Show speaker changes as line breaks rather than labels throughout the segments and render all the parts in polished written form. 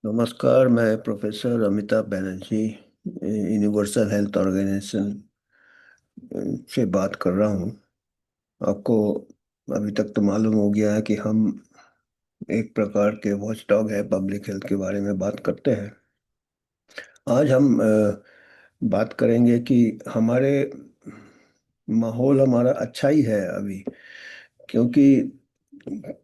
नमस्कार। मैं professor Amitabh Banerjee Universal Health Organisation से बात कर रहा हूँ। आपको अभी तक तो मालूम हो गया है कि हम एक प्रकार के वॉच डॉग है, पब्लिक हेल्थ के बारे में बात करते हैं। आज हम बात करेंगे कि हमारे माहौल हमारा अच्छा ही है अभी, क्योंकि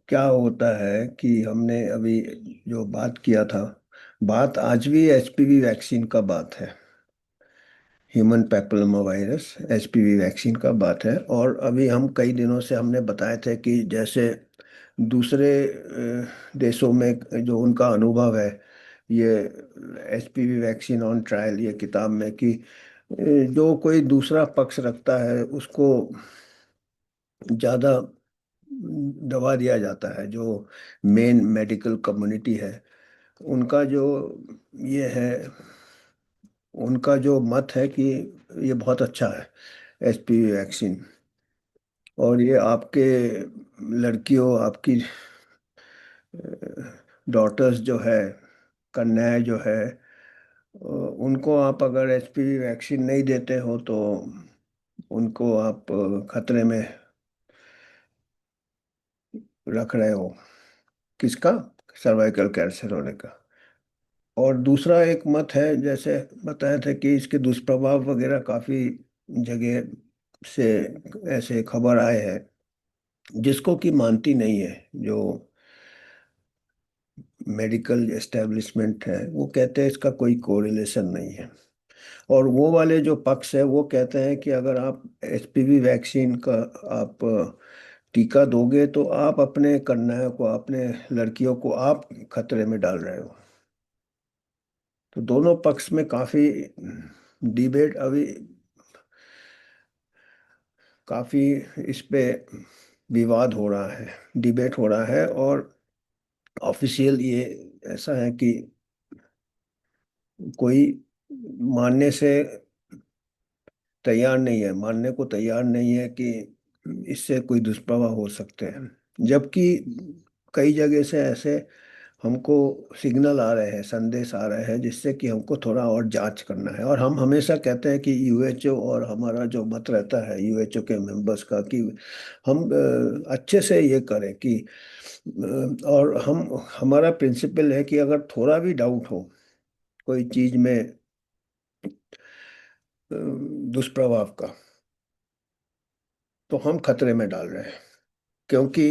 क्या होता है कि हमने अभी जो बात किया था, बात आज भी एचपीवी वैक्सीन का बात है। Human papilloma virus HPV vaccine का बात है। और अभी हम कई दिनों से हमने बताए थे कि जैसे दूसरे देशों में जो उनका अनुभव है, ये एचपीवी वैक्सीन ऑन ट्रायल, ये किताब में कि जो कोई दूसरा पक्ष रखता है उसको ज़्यादा दबा दिया जाता है। जो मेन मेडिकल कम्युनिटी है, उनका जो ये है, उनका जो मत है कि ये बहुत अच्छा है एचपीवी वैक्सीन। और ये आपके लड़कियों, आपकी डॉटर्स जो है, कन्याएं जो है, उनको आप अगर एचपीवी वैक्सीन नहीं देते हो तो उनको आप खतरे में रख रहे हो। किसका? सर्वाइकल कैंसर होने का। और दूसरा एक मत है, जैसे बताया था कि इसके दुष्प्रभाव वगैरह काफी जगह से ऐसे खबर आए हैं, जिसको कि मानती नहीं है। जो मेडिकल एस्टेब्लिशमेंट है वो कहते हैं इसका कोई कोरिलेशन नहीं है। और वो वाले जो पक्ष है वो कहते हैं कि अगर आप एचपीवी वैक्सीन का आप टीका दोगे तो आप अपने कन्याओं को, अपने लड़कियों को आप खतरे में डाल रहे हो। तो दोनों पक्ष में काफी डिबेट अभी, काफी इस पे विवाद हो रहा है, डिबेट हो रहा है। और ऑफिशियल ये ऐसा है कि कोई मानने से तैयार नहीं है, मानने को तैयार नहीं है कि इससे कोई दुष्प्रभाव हो सकते हैं। जबकि कई जगह से ऐसे हमको सिग्नल आ रहे हैं, संदेश आ रहे हैं, जिससे कि हमको थोड़ा और जांच करना है। और हम हमेशा कहते हैं कि यूएचओ, और हमारा जो मत रहता है यूएचओ के मेंबर्स का, कि हम अच्छे से ये करें कि और हम, हमारा प्रिंसिपल है कि अगर थोड़ा भी डाउट हो कोई चीज में दुष्प्रभाव का, तो हम खतरे में डाल रहे हैं। क्योंकि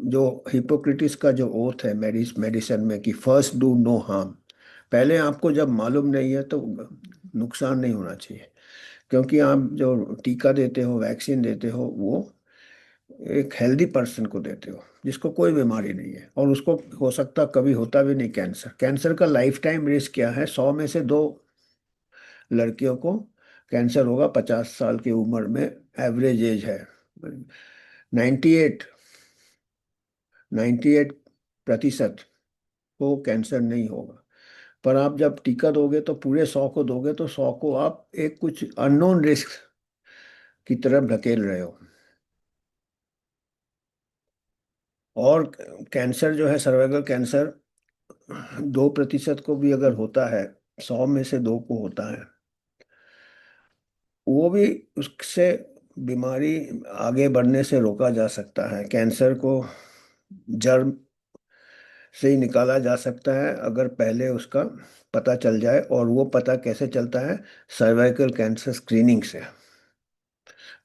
जो हिपोक्रेटिस का जो ओथ है मेडिसिन में कि फर्स्ट डू नो हार्म, पहले आपको जब मालूम नहीं है तो नुकसान नहीं होना चाहिए। क्योंकि आप जो टीका देते हो, वैक्सीन देते हो, वो एक हेल्दी पर्सन को देते हो जिसको कोई बीमारी नहीं है, और उसको हो सकता, कभी होता भी नहीं कैंसर। कैंसर का लाइफ टाइम रिस्क क्या है? 100 में से 2 लड़कियों को कैंसर होगा 50 साल की उम्र में। एवरेज एज है 98, 98% को कैंसर नहीं होगा। पर आप जब टीका दोगे तो पूरे 100 को दोगे, तो 100 को आप एक कुछ अननोन रिस्क की तरफ धकेल रहे हो। और कैंसर जो है, सर्वाइकल कैंसर, 2% को भी अगर होता है, 100 में से 2 को होता है, वो भी, उससे बीमारी आगे बढ़ने से रोका जा सकता है। कैंसर को जड़ से ही निकाला जा सकता है अगर पहले उसका पता चल जाए। और वो पता कैसे चलता है? सर्वाइकल कैंसर स्क्रीनिंग से।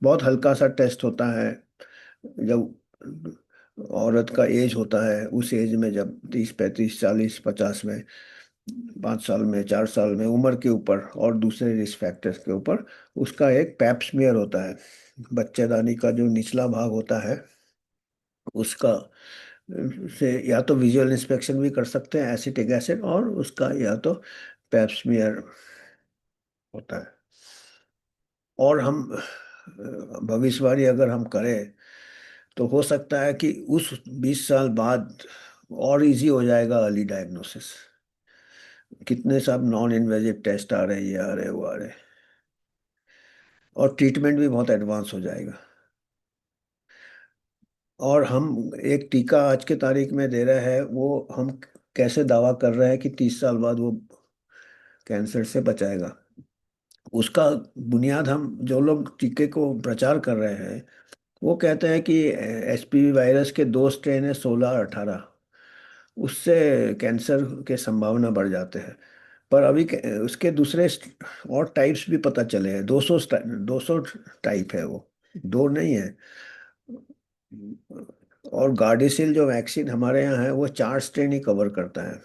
बहुत हल्का सा टेस्ट होता है। जब औरत का एज होता है, उस एज में, जब 30 35 40 50 में, 5 साल में, 4 साल में, उम्र के ऊपर और दूसरे रिस्क फैक्टर्स के ऊपर, उसका एक पैप स्मीयर होता है। बच्चेदानी का जो निचला भाग होता है उसका से या तो विजुअल इंस्पेक्शन भी कर सकते हैं, एसिटिक एसिड, और उसका या तो पैप स्मीयर होता है। और हम भविष्यवाणी अगर हम करें तो हो सकता है कि उस 20 साल बाद और इजी हो जाएगा अर्ली डायग्नोसिस। कितने सब नॉन इन्वेजिव टेस्ट आ रहे हैं, ये आ रहे हैं, वो आ रहे हैं। और ट्रीटमेंट भी बहुत एडवांस हो जाएगा। और हम एक टीका आज के तारीख में दे रहे हैं, वो हम कैसे दावा कर रहे हैं कि 30 साल बाद वो कैंसर से बचाएगा। उसका बुनियाद, हम जो लोग टीके को प्रचार कर रहे हैं वो कहते हैं कि एचपीवी वायरस के दो स्ट्रेन है, 16 और 18, उससे कैंसर के संभावना बढ़ जाते हैं। पर अभी उसके दूसरे और टाइप्स भी पता चले हैं। 200 टाइप है वो, दो नहीं है। और गार्डेसिल जो वैक्सीन हमारे यहाँ है वो 4 स्ट्रेन ही कवर करता है,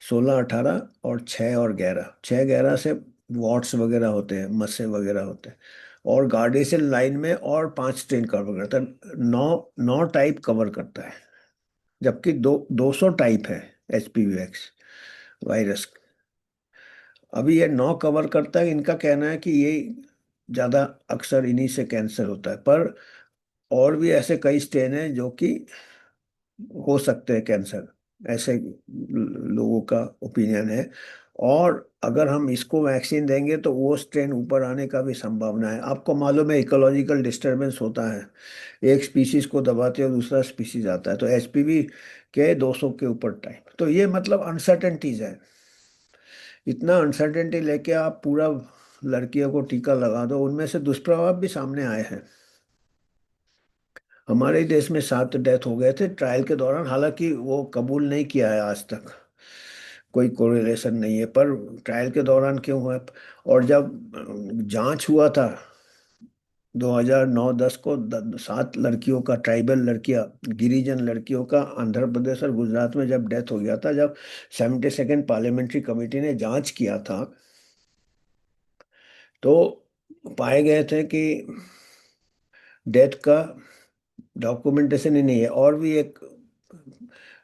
16, 18 और 6 और 11। 6, 11 से वॉट्स वगैरह होते हैं, मस्से वगैरह होते हैं। और गार्डेसिल लाइन में और 5 स्ट्रेन कवर करता है, 9 9 टाइप कवर करता है। जबकि 200 टाइप है एचपीवी एक्स वायरस। अभी ये 9 कवर करता है। इनका कहना है कि ये ज्यादा अक्सर इन्हीं से कैंसर होता है। पर और भी ऐसे कई स्ट्रेन हैं जो कि हो सकते हैं कैंसर, ऐसे लोगों का ओपिनियन है। और अगर हम इसको वैक्सीन देंगे तो वो स्ट्रेन ऊपर आने का भी संभावना है। आपको मालूम है इकोलॉजिकल डिस्टरबेंस होता है, एक स्पीसीज को दबाते हैं दूसरा स्पीसीज आता है। तो एचपीवी के 200 के ऊपर टाइप, तो ये मतलब अनसर्टेनिटीज है। इतना अनसर्टेनिटी लेके आप पूरा लड़कियों को टीका लगा दो, उनमें से दुष्प्रभाव भी सामने आए हैं। हमारे ही देश में 7 डेथ हो गए थे ट्रायल के दौरान। हालांकि वो कबूल नहीं किया है आज तक, कोई कोरिलेशन नहीं है, पर ट्रायल के दौरान क्यों हुआ। और जब जांच हुआ था 2009-10 को, 7 लड़कियों का, ट्राइबल लड़कियां, गिरिजन लड़कियों का आंध्र प्रदेश और गुजरात में जब डेथ हो गया था, जब 72nd पार्लियामेंट्री कमेटी ने जांच किया था तो पाए गए थे कि डेथ का डॉक्यूमेंटेशन ही नहीं है। और भी एक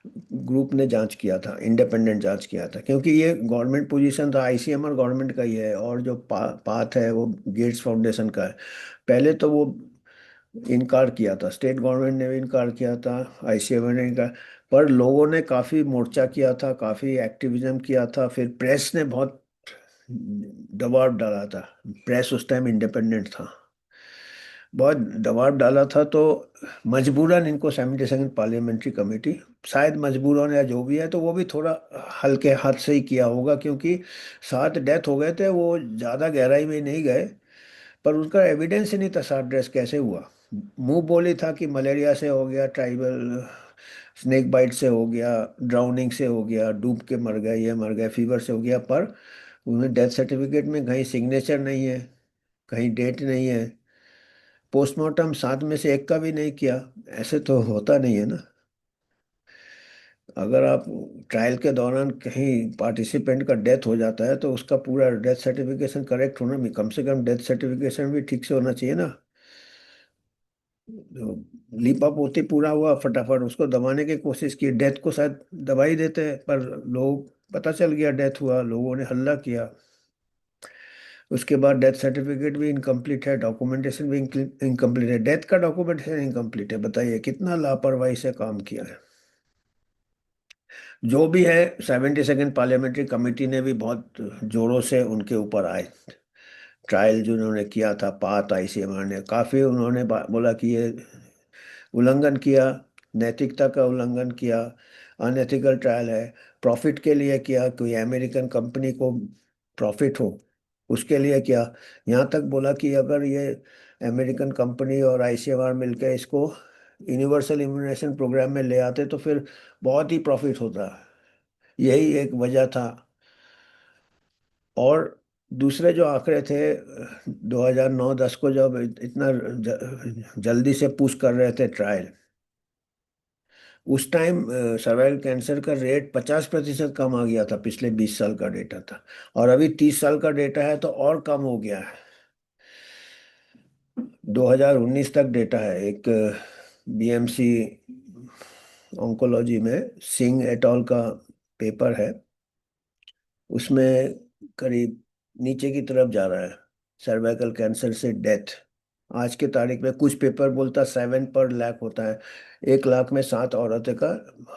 ग्रुप ने जांच किया था, इंडिपेंडेंट जांच किया था, क्योंकि ये गवर्नमेंट पोजीशन था, आईसीएमआर गवर्नमेंट का ही है और जो पाथ है वो गेट्स फाउंडेशन का है। पहले तो वो इनकार किया था, स्टेट गवर्नमेंट ने भी इनकार किया था, आईसीएमआर ने इनकार। पर लोगों ने काफी मोर्चा किया था, काफी एक्टिविज्म किया था, फिर प्रेस ने बहुत दबाव डाला था। प्रेस उस टाइम इंडिपेंडेंट था, बहुत दबाव डाला था। तो मजबूरन इनको 72nd पार्लियामेंट्री कमेटी, शायद मजबूरन या जो भी है, तो वो भी थोड़ा हल्के हाथ से ही किया होगा, क्योंकि 7 डेथ हो गए थे, वो ज़्यादा गहराई में नहीं गए। पर उसका एविडेंस ही नहीं था 7 डेथ कैसे हुआ। मुंह बोली था कि मलेरिया से हो गया, ट्राइबल स्नेक बाइट से हो गया, ड्राउनिंग से हो गया, डूब के मर गए, ये मर गए, फीवर से हो गया। पर उन्हें डेथ सर्टिफिकेट में कहीं सिग्नेचर नहीं है, कहीं डेट नहीं है, पोस्टमार्टम 7 में से 1 का भी नहीं किया। ऐसे तो होता नहीं है ना। अगर आप ट्रायल के दौरान कहीं पार्टिसिपेंट का डेथ हो जाता है तो उसका पूरा डेथ सर्टिफिकेशन करेक्ट होना भी, कम से कम डेथ सर्टिफिकेशन भी ठीक से होना चाहिए ना। तो लीपा पोती पूरा हुआ, फटाफट उसको दबाने की कोशिश की, डेथ को शायद दबा ही देते हैं, पर लोग, पता चल गया डेथ हुआ, लोगों ने हल्ला किया। उसके बाद डेथ सर्टिफिकेट भी इनकम्प्लीट है, डॉक्यूमेंटेशन भी इनकम्प्लीट है, डेथ का डॉक्यूमेंटेशन इनकम्प्लीट है। बताइए कितना लापरवाही से काम किया है। जो भी है, 72nd पार्लियामेंट्री कमेटी ने भी बहुत जोरों से उनके ऊपर आए। ट्रायल जो उन्होंने किया था, पात आईसीएमआर ने काफी उन्होंने बोला कि ये उल्लंघन किया, नैतिकता का उल्लंघन किया, अनएथिकल ट्रायल है, प्रॉफिट के लिए किया, कोई अमेरिकन कंपनी को प्रॉफिट हो उसके लिए किया। यहाँ तक बोला कि अगर ये अमेरिकन कंपनी और आईसीएमआर मिलकर इसको यूनिवर्सल इम्यूनाइजेशन प्रोग्राम में ले आते तो फिर बहुत ही प्रॉफिट होता। यही एक वजह था। और दूसरे जो आंकड़े थे 2009-10 को, जब इतना जल्दी से पुश कर रहे थे ट्रायल, उस टाइम सर्वाइकल कैंसर का रेट 50% कम आ गया था, पिछले 20 साल का डेटा था। और अभी 30 साल का डेटा है तो और कम हो गया है। 2019 तक डेटा है, एक बीएमसी ऑन्कोलॉजी में सिंह एट ऑल का पेपर है, उसमें करीब नीचे की तरफ जा रहा है सर्वाइकल कैंसर से डेथ। आज के तारीख में कुछ पेपर बोलता 7 पर लाख होता है, 1 लाख में 7 औरतें का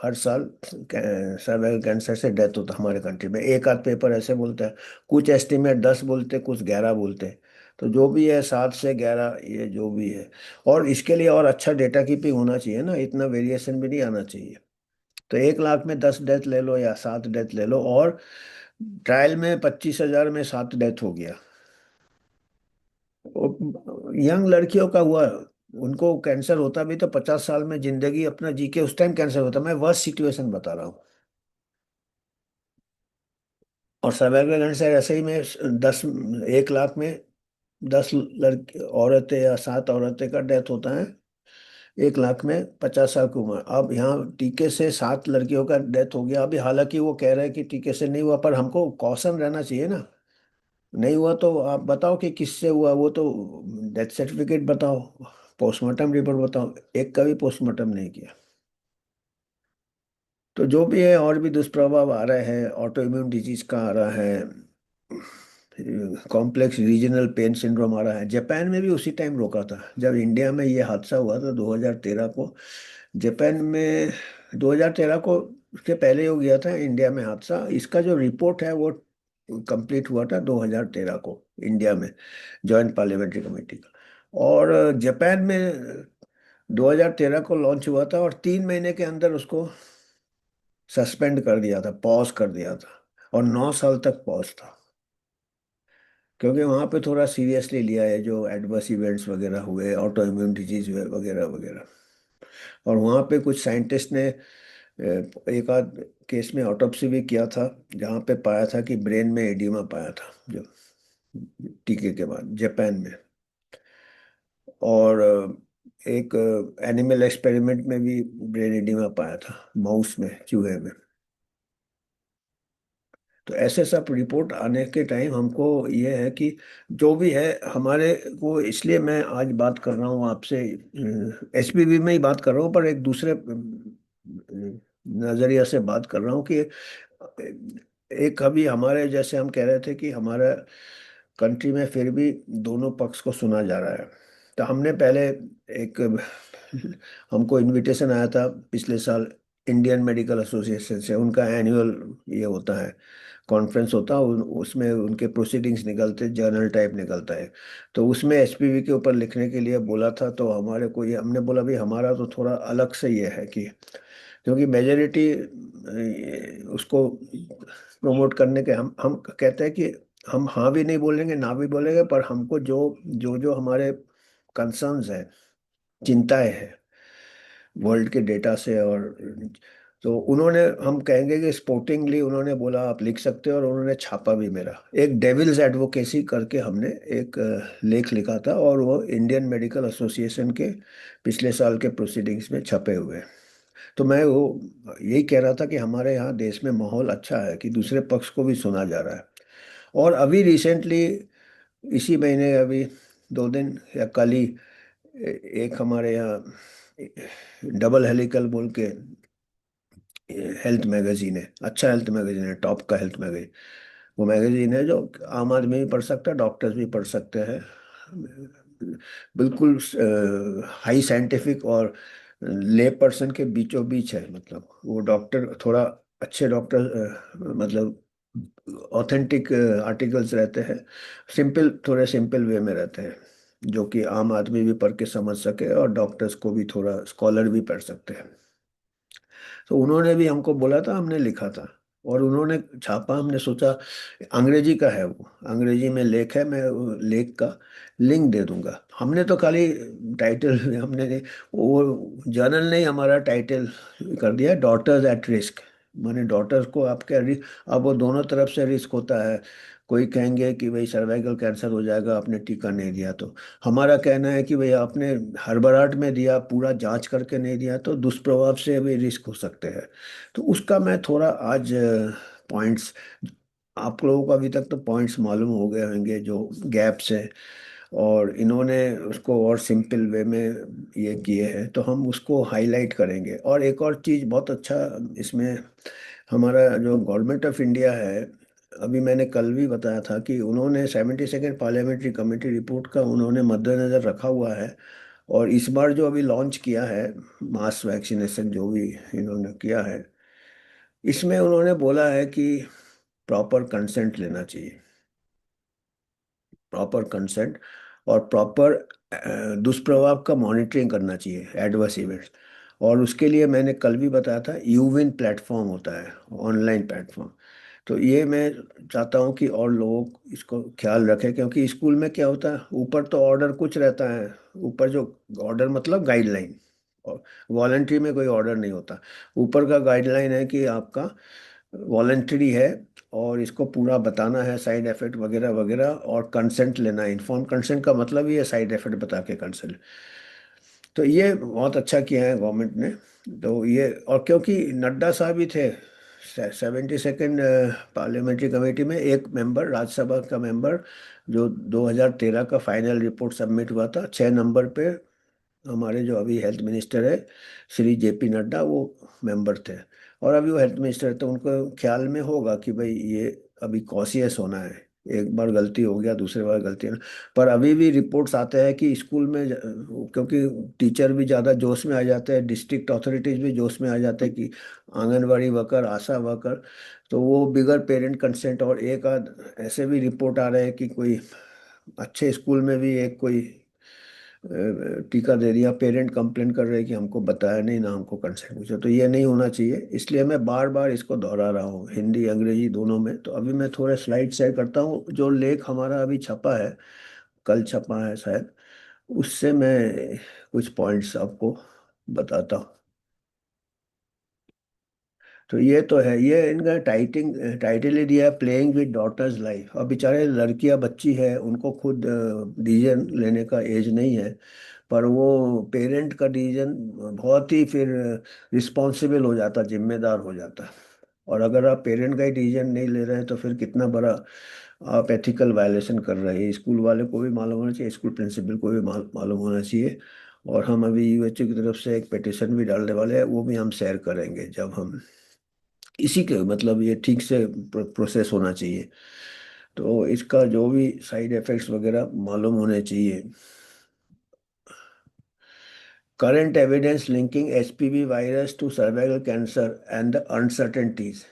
हर साल सर्वाइकल कैंसर से डेथ होता है हमारे कंट्री में। एक आध पेपर ऐसे बोलता है, कुछ एस्टिमेट 10 बोलते, कुछ 11 बोलते। तो जो भी है, 7 से 11, ये जो भी है। और इसके लिए और अच्छा डेटा कीपिंग होना चाहिए ना, इतना वेरिएशन भी नहीं आना चाहिए। तो 1 लाख में 10 डेथ ले लो या 7 डेथ ले लो, और ट्रायल में 25,000 में 7 डेथ हो गया। यंग लड़कियों का हुआ, उनको कैंसर होता भी तो 50 साल में जिंदगी अपना जी के उस टाइम कैंसर होता। मैं वर्स्ट सिचुएशन बता रहा हूँ। और सर्वाइकल कैंसर ऐसे ही में 1 लाख में 10 लड़की औरतें या 7 औरतें का डेथ होता है। 1 लाख में 50 साल की उम्र। अब यहाँ टीके से 7 लड़कियों का डेथ हो गया। अभी हालांकि वो कह रहे हैं कि टीके से नहीं हुआ, पर हमको कॉशन रहना चाहिए ना। नहीं हुआ तो आप बताओ कि किससे हुआ, वो तो डेथ सर्टिफिकेट बताओ, पोस्टमार्टम रिपोर्ट बताओ। एक का भी पोस्टमार्टम नहीं किया। तो जो भी है, और भी दुष्प्रभाव आ रहे हैं, ऑटो इम्यून डिजीज का आ रहा है, कॉम्प्लेक्स रीजनल पेन सिंड्रोम आ रहा है। जापान में भी उसी टाइम रोका था जब इंडिया में ये हादसा हुआ था 2013 को। जापान में 2013 को, उसके पहले हो गया था इंडिया में हादसा। इसका जो रिपोर्ट है वो कंप्लीट हुआ था 2013 को इंडिया में, जॉइंट पार्लियामेंट्री कमेटी का। और जापान में 2013 को लॉन्च हुआ था, और 3 महीने के अंदर उसको सस्पेंड कर दिया था, पॉज कर दिया था। और 9 साल तक पॉज था, क्योंकि वहाँ पे थोड़ा सीरियसली लिया है जो एडवर्स इवेंट्स वगैरह हुए, ऑटो इम्यून डिजीज हुए वगैरह वगैरह। और वहाँ पे कुछ साइंटिस्ट ने एक आध केस में ऑटोप्सी भी किया था, जहाँ पे पाया था कि ब्रेन में एडिमा पाया था, जो टीके के बाद जापान में। और एक एनिमल एक्सपेरिमेंट में भी ब्रेन एडिमा पाया था, माउस में, चूहे में। तो ऐसे सब रिपोर्ट आने के टाइम हमको ये है कि जो भी है हमारे को, इसलिए मैं आज बात कर रहा हूँ आपसे। एचपीवी में ही बात कर रहा हूँ, पर एक दूसरे नजरिया से बात कर रहा हूँ कि एक अभी हमारे जैसे हम कह रहे थे कि हमारा कंट्री में फिर भी दोनों पक्ष को सुना जा रहा है। तो हमने पहले एक हमको इनविटेशन आया था पिछले साल इंडियन मेडिकल एसोसिएशन से। उनका एनुअल ये होता है, कॉन्फ्रेंस होता है, उसमें उनके प्रोसीडिंग्स निकलते, जर्नल टाइप निकलता है। तो उसमें एचपीवी के ऊपर लिखने के लिए बोला था। तो हमारे को ये, हमने बोला भाई हमारा तो थोड़ा अलग से ये है कि, क्योंकि मेजोरिटी उसको प्रमोट करने के, हम कहते हैं कि हम हाँ भी नहीं बोलेंगे ना भी बोलेंगे, पर हमको जो जो जो हमारे कंसर्न्स है, चिंताएं हैं वर्ल्ड के डेटा से, और तो उन्होंने, हम कहेंगे कि स्पोर्टिंगली उन्होंने बोला आप लिख सकते हो। और उन्होंने छापा भी मेरा, एक डेविल्स एडवोकेसी करके हमने एक लेख लिखा था, और वो इंडियन मेडिकल एसोसिएशन के पिछले साल के प्रोसीडिंग्स में छपे हुए हैं। तो मैं वो यही कह रहा था कि हमारे यहाँ देश में माहौल अच्छा है कि दूसरे पक्ष को भी सुना जा रहा है। और अभी रिसेंटली, इसी महीने, अभी 2 दिन या कल ही, एक हमारे यहाँ डबल हेलिकल बोल के हेल्थ मैगजीन है, अच्छा हेल्थ मैगजीन है, टॉप का हेल्थ मैगजीन। वो मैगजीन है जो आम आदमी भी पढ़ सकता है, डॉक्टर्स भी पढ़ सकते हैं। बिल्कुल हाई साइंटिफिक और ले पर्सन के बीचों बीच है। मतलब वो डॉक्टर थोड़ा अच्छे डॉक्टर, मतलब ऑथेंटिक आर्टिकल्स रहते हैं, सिंपल, थोड़े सिंपल वे में रहते हैं, जो कि आम आदमी भी पढ़ के समझ सके, और डॉक्टर्स को भी, थोड़ा स्कॉलर भी पढ़ सकते हैं। तो उन्होंने भी हमको बोला था, हमने लिखा था, और उन्होंने छापा। हमने सोचा, अंग्रेजी का है वो, अंग्रेजी में लेख है, मैं वो लेख का लिंक दे दूंगा। हमने तो खाली टाइटल हमने वो जर्नल ने ही हमारा टाइटल कर दिया, डॉटर्स एट रिस्क। माने डॉटर्स को आपके अब वो दोनों तरफ से रिस्क होता है। कोई कहेंगे कि भाई सर्वाइकल कैंसर हो जाएगा, आपने टीका नहीं दिया तो। हमारा कहना है कि भाई आपने हड़बड़ाहट में दिया, पूरा जांच करके नहीं दिया, तो दुष्प्रभाव से भी रिस्क हो सकते हैं। तो उसका मैं थोड़ा आज पॉइंट्स, आप लोगों को अभी तक तो पॉइंट्स मालूम हो गए होंगे जो गैप्स है, और इन्होंने उसको और सिंपल वे में ये किए हैं, तो हम उसको हाईलाइट करेंगे। और एक और चीज़ बहुत अच्छा इसमें, हमारा जो गवर्नमेंट ऑफ इंडिया है, अभी मैंने कल भी बताया था कि उन्होंने 72nd पार्लियामेंट्री कमेटी रिपोर्ट का उन्होंने मद्देनजर रखा हुआ है। और इस बार जो अभी लॉन्च किया है, मास वैक्सीनेशन जो भी इन्होंने किया है, इसमें उन्होंने बोला है कि प्रॉपर कंसेंट लेना चाहिए, प्रॉपर कंसेंट, और प्रॉपर दुष्प्रभाव का मॉनिटरिंग करना चाहिए, एडवर्स इवेंट्स। और उसके लिए मैंने कल भी बताया था, यूविन प्लेटफॉर्म होता है, ऑनलाइन प्लेटफॉर्म। तो ये मैं चाहता हूँ कि और लोग इसको ख्याल रखें, क्योंकि स्कूल में क्या होता है, ऊपर तो ऑर्डर कुछ रहता है, ऊपर जो ऑर्डर मतलब गाइडलाइन, और वॉलंटरी में कोई ऑर्डर नहीं होता। ऊपर का गाइडलाइन है कि आपका वॉलंटरी है, और इसको पूरा बताना है, साइड इफेक्ट वगैरह वगैरह, और कंसेंट लेना है। इन्फॉर्म कंसेंट का मतलब ही है साइड इफेक्ट बता के कंसेंट। तो ये बहुत अच्छा किया है गवर्नमेंट ने। तो ये, और क्योंकि नड्डा साहब ही थे 72nd पार्लियामेंट्री कमेटी में, एक मेंबर, राज्यसभा का मेंबर, जो 2013 का फाइनल रिपोर्ट सबमिट हुआ था 6 नंबर पे, हमारे जो अभी हेल्थ मिनिस्टर है श्री जेपी नड्डा, वो मेंबर थे। और अभी वो हेल्थ मिनिस्टर है, तो उनको ख्याल में होगा कि भाई ये अभी कॉशियस होना है। एक बार गलती हो गया, दूसरी बार गलती ना। पर अभी भी रिपोर्ट्स आते हैं कि स्कूल में क्योंकि टीचर भी ज़्यादा जोश में आ जाते हैं, डिस्ट्रिक्ट अथॉरिटीज भी जोश में आ जाते हैं कि आंगनवाड़ी वर्कर, आशा वर्कर, तो वो बिगर पेरेंट कंसेंट, और एक आध ऐसे भी रिपोर्ट आ रहे हैं कि कोई अच्छे स्कूल में भी एक कोई टीका दे दिया, पेरेंट कंप्लेन कर रहे हैं कि हमको बताया नहीं, ना हमको कंसेंट पूछा। तो ये नहीं होना चाहिए, इसलिए मैं बार बार इसको दोहरा रहा हूँ, हिंदी अंग्रेजी दोनों में। तो अभी मैं थोड़े स्लाइड शेयर करता हूँ, जो लेख हमारा अभी छपा है, कल छपा है शायद, उससे मैं कुछ पॉइंट्स आपको बताता हूँ। तो ये तो है, ये इनका टाइटल ही दिया है, प्लेइंग विद डॉटर्स लाइफ। अब बेचारे लड़कियां बच्ची है, उनको खुद डिसीजन लेने का एज नहीं है, पर वो पेरेंट का डिसीजन बहुत ही फिर रिस्पॉन्सिबल हो जाता, जिम्मेदार हो जाता। और अगर आप पेरेंट का ही डिसीजन नहीं ले रहे हैं, तो फिर कितना बड़ा आप एथिकल वायलेशन कर रहे हैं। स्कूल वाले को भी मालूम होना चाहिए, स्कूल प्रिंसिपल को भी मालूम होना चाहिए। और हम अभी यूएचओ की तरफ से एक पिटिशन भी डालने वाले हैं, वो भी हम शेयर करेंगे जब हम इसी के, मतलब ये ठीक से प्रोसेस होना चाहिए। तो इसका जो भी साइड इफेक्ट्स वगैरह मालूम होने चाहिए। Current evidence linking HPV virus to cervical cancer and the uncertainties,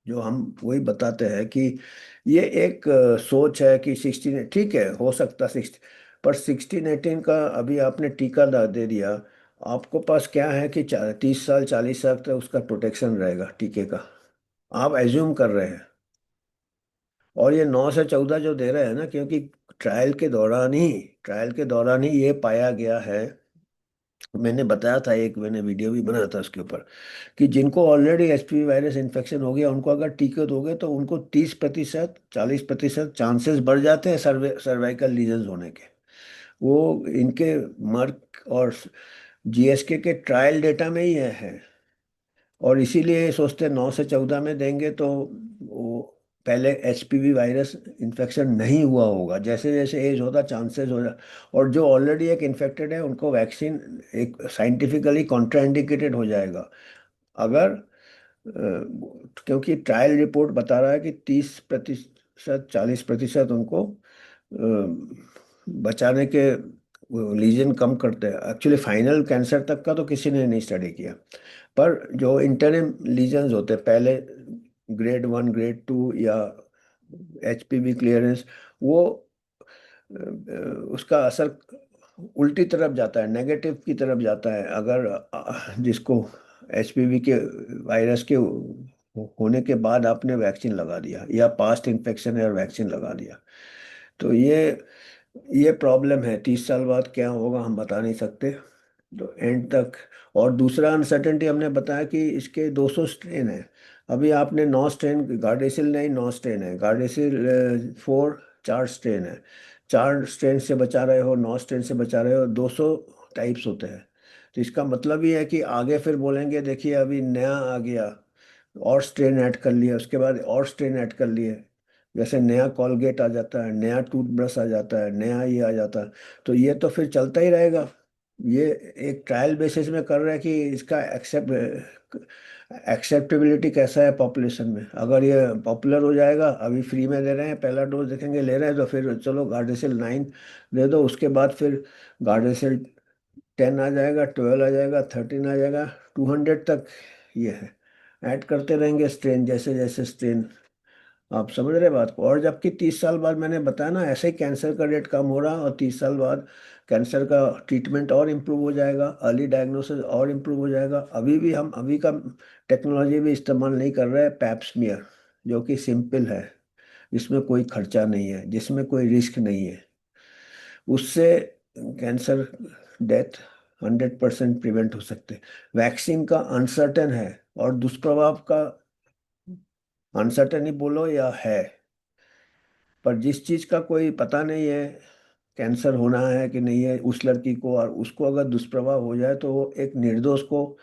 जो हम वही बताते हैं कि ये एक सोच है कि 16, ठीक है हो सकता 60, पर 16-18 का अभी आपने टीका दे दिया, आपको पास क्या है कि 30 साल 40 साल तक उसका प्रोटेक्शन रहेगा टीके का, आप एज्यूम कर रहे हैं। और ये 9 से 14 जो दे रहे हैं ना, क्योंकि ट्रायल के दौरान ही ये पाया गया है। मैंने बताया था, एक मैंने वीडियो भी बनाया था उसके ऊपर, कि जिनको ऑलरेडी एचपीवी वायरस इन्फेक्शन हो गया, उनको अगर टीके दोगे तो उनको 30% 40% चांसेस बढ़ जाते हैं सर्वाइकल लीजन्स होने के। वो इनके मर्क और जीएसके के ट्रायल डेटा में ही है। और इसीलिए ये सोचते हैं 9 से 14 में देंगे तो वो पहले एचपीवी वायरस इन्फेक्शन नहीं हुआ होगा, जैसे जैसे एज होता चांसेस हो जा। और जो ऑलरेडी एक इन्फेक्टेड है, उनको वैक्सीन एक साइंटिफिकली कॉन्ट्राइंडिकेटेड हो जाएगा अगर क्योंकि ट्रायल रिपोर्ट बता रहा है कि 30% 40% उनको बचाने के लीजन कम करते हैं। एक्चुअली फाइनल कैंसर तक का तो किसी ने नहीं स्टडी किया, पर जो इंटरम लीजन्स होते हैं पहले, ग्रेड 1 ग्रेड 2 या एचपीवी क्लियरेंस, वो उसका असर उल्टी तरफ जाता है, नेगेटिव की तरफ जाता है। अगर जिसको एचपीवी के वायरस के होने के बाद आपने वैक्सीन लगा दिया, या पास्ट इन्फेक्शन है और वैक्सीन लगा दिया, तो ये प्रॉब्लम है। 30 साल बाद क्या होगा हम बता नहीं सकते, तो एंड तक। और दूसरा अनसर्टेनिटी हमने बताया कि इसके 200 स्ट्रेन है। अभी आपने 9 स्ट्रेन, गार्डेसिल नहीं, 9 स्ट्रेन है, गार्डेसिल 4, 4 स्ट्रेन है। 4 स्ट्रेन से बचा रहे हो, 9 स्ट्रेन से बचा रहे हो, 200 टाइप्स होते हैं। तो इसका मतलब ये है कि आगे फिर बोलेंगे देखिए अभी नया आ गया, और स्ट्रेन ऐड कर लिया, उसके बाद और स्ट्रेन ऐड कर लिए। जैसे नया कॉलगेट आ जाता है, नया टूथब्रश आ जाता है, नया ये आ जाता है। तो ये तो फिर चलता ही रहेगा। ये एक ट्रायल बेसिस में कर रहे हैं कि इसका एक्सेप्टेबिलिटी कैसा है पॉपुलेशन में। अगर ये पॉपुलर हो जाएगा, अभी फ्री में दे रहे हैं, पहला डोज देखेंगे ले रहे हैं, तो फिर चलो गार्डेसिल 9 दे दो, उसके बाद फिर गार्डेसिल 10 आ जाएगा, 12 आ जाएगा, 13 आ जाएगा, 200 तक ये है। ऐड करते रहेंगे स्ट्रेन, जैसे जैसे स्ट्रेन आप समझ रहे बात को। और जबकि 30 साल बाद मैंने बताया ना, ऐसे ही कैंसर का रेट कम हो रहा, और 30 साल बाद कैंसर का ट्रीटमेंट और इम्प्रूव हो जाएगा, अर्ली डायग्नोसिस और इम्प्रूव हो जाएगा। अभी भी हम अभी का टेक्नोलॉजी भी इस्तेमाल नहीं कर रहे हैं, पैप्समियर, जो कि सिंपल है, जिसमें कोई खर्चा नहीं है, जिसमें कोई रिस्क नहीं है। उससे कैंसर डेथ 100% प्रिवेंट हो सकते हैं। वैक्सीन का अनसर्टेन है, और दुष्प्रभाव का अनसर्टेन ही बोलो या है, पर जिस चीज का कोई पता नहीं है, कैंसर होना है कि नहीं है उस लड़की को, और उसको अगर दुष्प्रभाव हो जाए तो वो एक निर्दोष को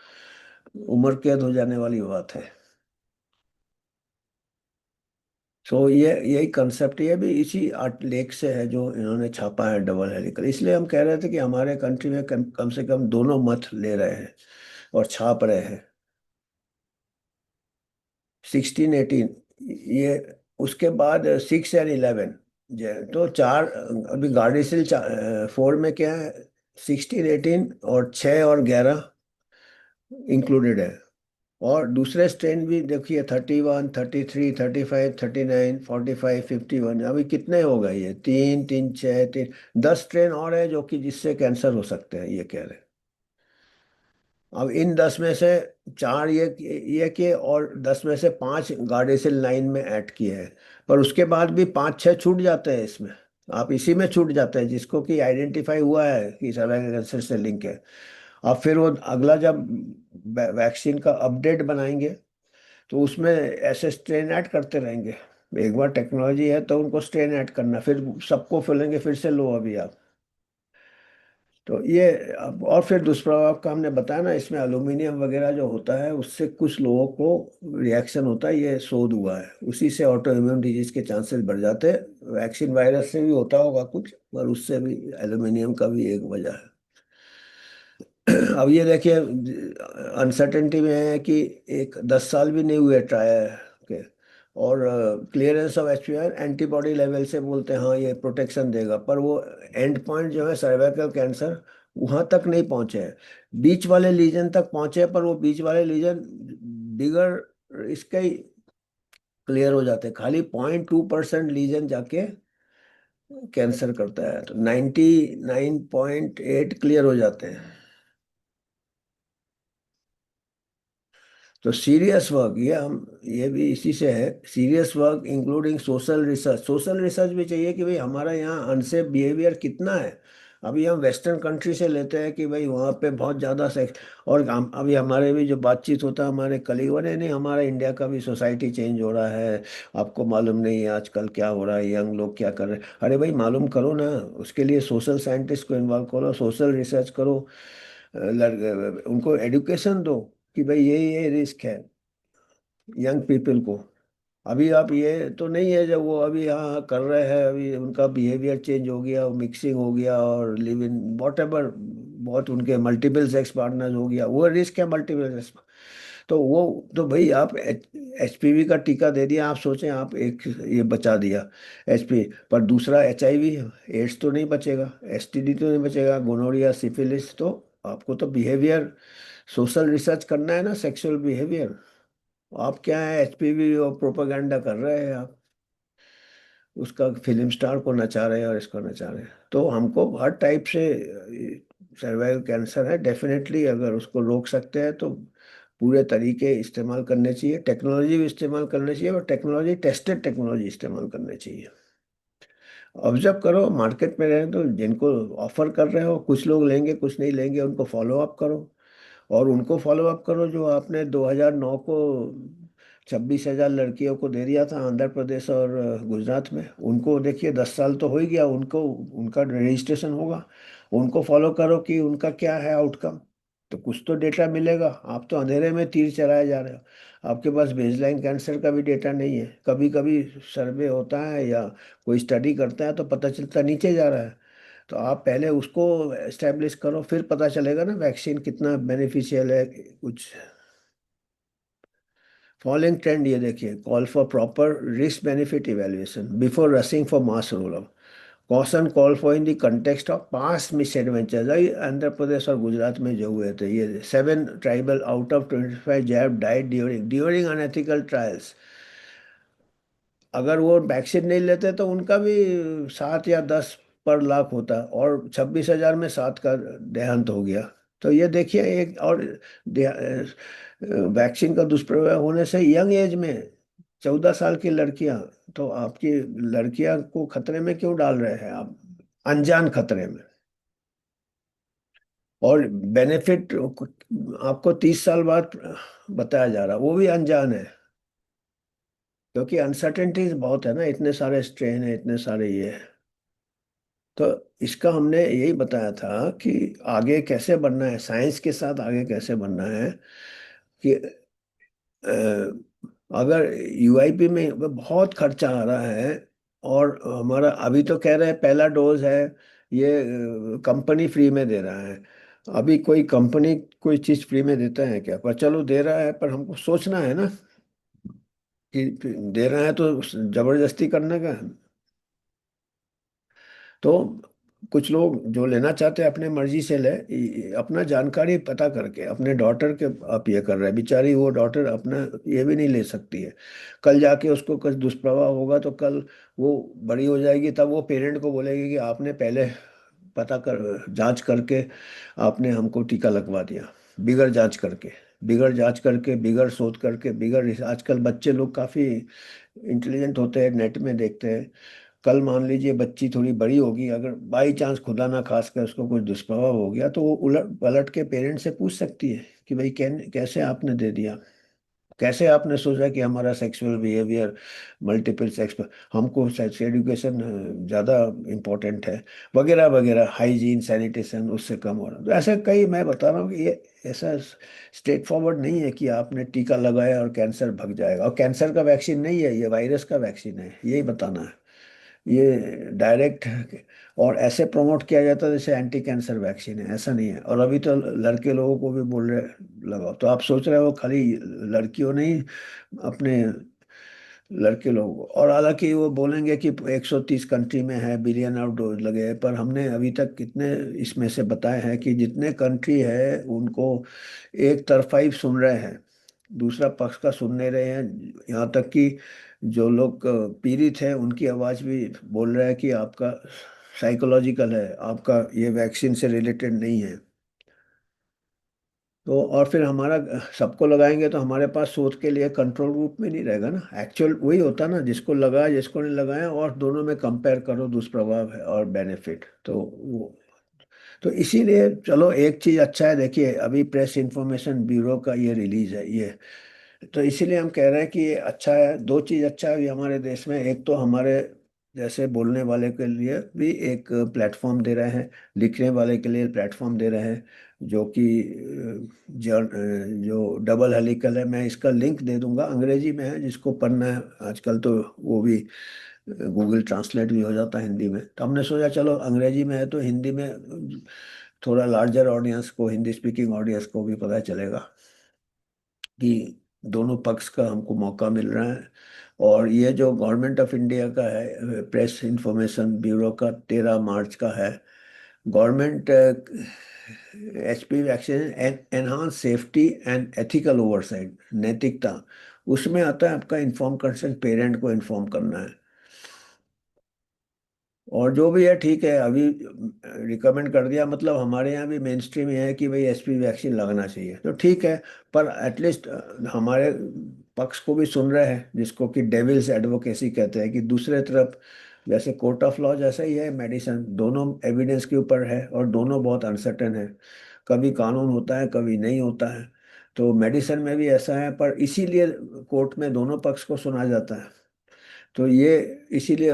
उम्र कैद हो जाने वाली बात है। सो यही कंसेप्ट, ये भी इसी आर्ट लेख से है जो इन्होंने छापा है, डबल हेलिकल। इसलिए हम कह रहे थे कि हमारे कंट्री में कम से कम दोनों मत ले रहे हैं और छाप रहे हैं। 16 18, ये उसके बाद 6 और 11, तो चार। अभी गार्डिसिल 4 में क्या है, 16 18 और 6 और 11 इंक्लूडेड है। और दूसरे स्ट्रेन भी देखिए, 31 33 35 39 45 51, अभी कितने हो गए, ये 3 3 6 3, 10 स्ट्रेन और है जो कि जिससे कैंसर हो सकते हैं, ये कह रहे हैं। अब इन 10 में से चार ये किए, और 10 में से 5 गार्डेसिल लाइन में ऐड किए हैं। पर उसके बाद भी 5 6 छूट जाते हैं इसमें। आप इसी में छूट जाते हैं जिसको कि आइडेंटिफाई हुआ है कि सर्वाइकल कैंसर से लिंक है। अब फिर वो अगला जब वैक्सीन का अपडेट बनाएंगे, तो उसमें ऐसे स्ट्रेन ऐड करते रहेंगे। एक बार टेक्नोलॉजी है तो उनको स्ट्रेन ऐड करना, फिर सबको फैलेंगे, फिर से लो अभी आप। तो ये अब, और फिर दुष्प्रभाव का हमने बताया ना, इसमें एल्यूमिनियम वगैरह जो होता है उससे कुछ लोगों को रिएक्शन होता है, ये शोध हुआ है, उसी से ऑटो इम्यून डिजीज के चांसेस बढ़ जाते हैं। वैक्सीन वायरस से भी होता होगा कुछ, पर उससे भी एल्यूमिनियम का भी एक वजह है। अब ये देखिए, अनसर्टेनिटी में है कि एक 10 साल भी नहीं हुए ट्रायल के, और क्लियरेंस ऑफ एचपीआर एंटीबॉडी लेवल से बोलते हैं हाँ ये प्रोटेक्शन देगा, पर वो एंड पॉइंट जो है सर्वाइकल कैंसर, वहां तक नहीं पहुंचे हैं। बीच वाले लीजन तक पहुंचे हैं, पर वो बीच वाले लीजन बिगर इसके ही क्लियर हो जाते हैं। खाली 0.2% लीजन जाके कैंसर करता है, तो 99.8 क्लियर हो जाते हैं। तो सीरियस वर्क, ये भी इसी से है, serious work including social research. Social research भी चाहिए कि भाई हमारा यहाँ अनसेफ बिहेवियर कितना है। अभी हम वेस्टर्न कंट्री से लेते हैं कि भाई वहाँ पे बहुत ज़्यादा सेक्स, और अभी हमारे भी जो बातचीत होता है हमारे कलीग, बोले नहीं हमारा इंडिया का भी सोसाइटी चेंज हो रहा है, आपको मालूम नहीं है आजकल क्या हो रहा है, यंग लोग क्या कर रहे हैं। अरे भाई मालूम करो ना, उसके लिए सोशल साइंटिस्ट को इन्वॉल्व करो, सोशल रिसर्च करो, उनको एडुकेशन दो कि भाई ये रिस्क है यंग पीपल को। अभी आप ये तो नहीं है जब वो अभी यहाँ कर रहे हैं, अभी उनका बिहेवियर चेंज हो गया, मिक्सिंग हो गया और लिव इन वॉट एवर, बहुत उनके मल्टीपल सेक्स पार्टनर्स हो गया, वो रिस्क है मल्टीपल सेक्स। तो वो, तो भाई आप एचपीवी का टीका दे दिया, आप सोचें आप एक ये बचा दिया एचपी, पर दूसरा एचआईवी एड्स तो नहीं बचेगा, एसटीडी तो नहीं बचेगा, गोनोरिया सिफिलिस। तो आपको तो बिहेवियर सोशल रिसर्च करना है ना, सेक्सुअल बिहेवियर। आप क्या है, एचपीवी और प्रोपागेंडा कर रहे हैं आप, उसका फिल्म स्टार को नचा रहे हैं और इसको नचा रहे हैं। तो हमको हर टाइप से सर्वाइकल कैंसर है डेफिनेटली, अगर उसको रोक सकते हैं तो पूरे तरीके इस्तेमाल करने चाहिए, टेक्नोलॉजी भी इस्तेमाल करनी चाहिए, और टेक्नोलॉजी टेस्टेड टेक्नोलॉजी इस्तेमाल करनी चाहिए। ऑब्जर्व करो मार्केट में रहे तो जिनको ऑफर कर रहे हो, कुछ लोग लेंगे कुछ नहीं लेंगे, उनको फॉलो अप करो। और उनको फॉलो अप करो जो आपने 2009 को 26,000 लड़कियों को दे दिया था आंध्र प्रदेश और गुजरात में, उनको देखिए 10 साल तो हो ही गया, उनको उनका रजिस्ट्रेशन होगा। उनको फॉलो करो कि उनका क्या है आउटकम, तो कुछ तो डेटा मिलेगा। आप तो अंधेरे में तीर चलाए जा रहे हो, आपके पास बेसलाइन कैंसर का भी डेटा नहीं है। कभी कभी सर्वे होता है या कोई स्टडी करता है तो पता चलता नीचे जा रहा है। तो आप पहले उसको एस्टेब्लिश करो, फिर पता चलेगा ना वैक्सीन कितना बेनिफिशियल है कुछ। फॉलोइंग ट्रेंड ये देखिए, call for proper risk benefit evaluation before rushing for mass roll out. Caution call for in the context of past misadventures. Andhra Pradesh और गुजरात में जो हुए थे, ये 7 tribal out of 25 jab died during unethical trials. अगर वो वैक्सीन नहीं लेते तो उनका भी 7 या 10 पर लाख होता, और 26,000 में 7 का देहांत हो गया। तो ये देखिए, एक और वैक्सीन का दुष्प्रभाव होने से यंग एज में 14 साल की लड़कियां, तो आपकी लड़कियां को खतरे में क्यों डाल रहे हैं आप, अनजान खतरे में। और बेनिफिट आपको 30 साल बाद बताया जा रहा, वो भी अनजान है, क्योंकि अनसर्टेनिटीज बहुत है ना, इतने सारे स्ट्रेन है, इतने सारे ये है। तो इसका हमने यही बताया था कि आगे कैसे बढ़ना है, साइंस के साथ आगे कैसे बढ़ना है, कि अगर यूआईपी में बहुत खर्चा आ रहा है, और हमारा अभी तो कह रहे हैं पहला डोज है, ये कंपनी फ्री में दे रहा है। अभी कोई कंपनी कोई चीज फ्री में देता है क्या, पर चलो दे रहा है, पर हमको सोचना है ना कि दे रहा है तो जबरदस्ती करने का। तो कुछ लोग जो लेना चाहते हैं अपने मर्जी से ले, अपना जानकारी पता करके अपने डॉटर के आप ये कर रहे हैं, बेचारी वो डॉटर अपना ये भी नहीं ले सकती है। कल जाके उसको कुछ दुष्प्रभाव होगा तो कल वो बड़ी हो जाएगी, तब वो पेरेंट को बोलेगी कि आपने पहले पता कर जांच करके आपने हमको टीका लगवा दिया, बिगड़ जांच करके, बिगड़ जांच करके, बिगड़ शोध करके, आजकल बच्चे लोग काफ़ी इंटेलिजेंट होते हैं, नेट में देखते हैं। कल मान लीजिए बच्ची थोड़ी बड़ी होगी, अगर बाई चांस खुदा ना खास कर उसको कुछ दुष्प्रभाव हो गया, तो वो उलट पलट के पेरेंट्स से पूछ सकती है कि भाई कैसे आपने दे दिया, कैसे आपने सोचा कि हमारा सेक्सुअल बिहेवियर, मल्टीपल सेक्स, हमको सेक्स एजुकेशन ज़्यादा इम्पोर्टेंट है, वगैरह वगैरह, हाइजीन सैनिटेशन उससे कम हो रहा। तो ऐसे कई, मैं बता रहा हूँ कि ये ऐसा स्ट्रेट फॉरवर्ड नहीं है कि आपने टीका लगाया और कैंसर भग जाएगा, और कैंसर का वैक्सीन नहीं है, ये वायरस का वैक्सीन है, यही बताना है। ये डायरेक्ट, और ऐसे प्रमोट किया जाता है जैसे एंटी कैंसर वैक्सीन है, ऐसा नहीं है। और अभी तो लड़के लोगों को भी बोल रहे लगाओ, तो आप सोच रहे हो खाली लड़कियों नहीं, अपने लड़के लोग। और हालांकि वो बोलेंगे कि 130 कंट्री में है, बिलियन ऑफ डोज लगे हैं, पर हमने अभी तक कितने इसमें से बताए हैं कि जितने कंट्री है उनको एक तरफा ही सुन रहे हैं, दूसरा पक्ष का सुन नहीं रहे हैं। यहाँ तक कि जो लोग पीड़ित हैं उनकी आवाज़ भी बोल रहा है कि आपका साइकोलॉजिकल है, आपका ये वैक्सीन से रिलेटेड नहीं है। तो और फिर हमारा सबको लगाएंगे तो हमारे पास शोध के लिए कंट्रोल ग्रुप में नहीं रहेगा ना, एक्चुअल वही होता ना, जिसको लगाया जिसको नहीं लगाया, और दोनों में कंपेयर करो दुष्प्रभाव है और बेनिफिट, तो वो। तो इसीलिए चलो, एक चीज़ अच्छा है, देखिए अभी प्रेस इंफॉर्मेशन ब्यूरो का ये रिलीज है ये, तो इसीलिए हम कह रहे हैं कि ये अच्छा है। दो चीज़ अच्छा है अभी हमारे देश में, एक तो हमारे जैसे बोलने वाले के लिए भी एक प्लेटफॉर्म दे रहे हैं, लिखने वाले के लिए प्लेटफॉर्म दे रहे हैं, जो कि जो डबल हेलिकल है, मैं इसका लिंक दे दूंगा, अंग्रेजी में है, जिसको पढ़ना है आजकल तो वो भी गूगल ट्रांसलेट भी हो जाता है हिंदी में। तो हमने सोचा चलो अंग्रेजी में है तो हिंदी में थोड़ा लार्जर ऑडियंस को, हिंदी स्पीकिंग ऑडियंस को भी पता चलेगा कि दोनों पक्ष का हमको मौका मिल रहा है। और ये जो गवर्नमेंट ऑफ इंडिया का है प्रेस इंफॉर्मेशन ब्यूरो का 13 मार्च का है, government HP vaccine enhance safety and ethical oversight, नैतिकता, उसमें आता है आपका इन्फॉर्म कंसेंट, पेरेंट को इन्फॉर्म करना है। और जो भी है ठीक है, अभी रिकमेंड कर दिया, मतलब हमारे यहाँ भी मेन स्ट्रीम ये है कि भाई एचपी वैक्सीन लगना चाहिए, तो ठीक है। पर एटलीस्ट हमारे पक्ष को भी सुन रहे हैं, जिसको कि डेविल्स एडवोकेसी कहते हैं, कि दूसरे तरफ जैसे कोर्ट ऑफ लॉ जैसा ही है, मेडिसिन दोनों एविडेंस के ऊपर है, और दोनों बहुत अनसर्टेन है, कभी कानून होता है कभी नहीं होता है। तो मेडिसिन में भी ऐसा है, पर इसीलिए कोर्ट में दोनों पक्ष को सुना जाता है। तो ये इसीलिए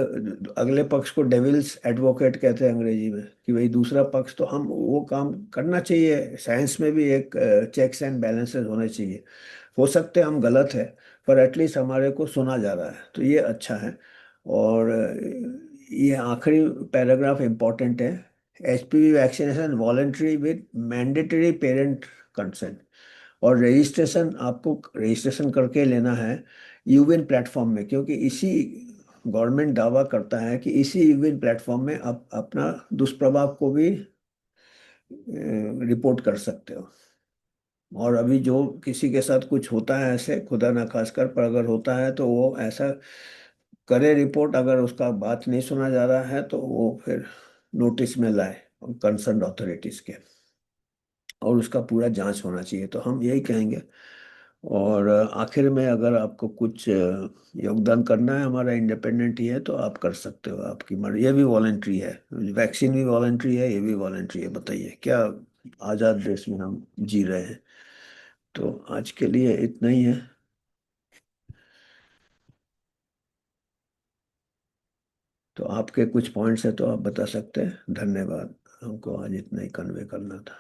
अगले पक्ष को डेविल्स एडवोकेट कहते हैं अंग्रेजी में, कि भाई दूसरा पक्ष, तो हम वो काम करना चाहिए। साइंस में भी एक चेक्स एंड बैलेंसेस होने चाहिए, हो सकते हैं हम गलत है, पर एटलीस्ट हमारे को सुना जा रहा है, तो ये अच्छा है। और ये आखिरी पैराग्राफ इम्पोर्टेंट है, HPV vaccination voluntary with mandatory parent consent, और रजिस्ट्रेशन आपको रजिस्ट्रेशन करके लेना है यूविन प्लेटफॉर्म में, क्योंकि इसी गवर्नमेंट दावा करता है कि इसी यूविन प्लेटफॉर्म में आप अपना दुष्प्रभाव को भी रिपोर्ट कर सकते हो। और अभी जो किसी के साथ कुछ होता है ऐसे, खुदा ना खास कर, पर अगर होता है तो वो ऐसा करे रिपोर्ट, अगर उसका बात नहीं सुना जा रहा है तो वो फिर नोटिस में लाए कंसर्न अथॉरिटीज के, और उसका पूरा जांच होना चाहिए, तो हम यही कहेंगे। और आखिर में अगर आपको कुछ योगदान करना है, हमारा इंडिपेंडेंट ही है, तो आप कर सकते हो, आपकी मर्जी। ये भी वॉलेंट्री है, वैक्सीन भी वॉलेंट्री है, ये भी वॉलेंट्री है। बताइए क्या आज़ाद देश में हम जी रहे हैं। तो आज के लिए इतना ही है। तो आपके कुछ पॉइंट्स है तो आप बता सकते हैं। धन्यवाद, हमको आज इतना ही कन्वे करना था।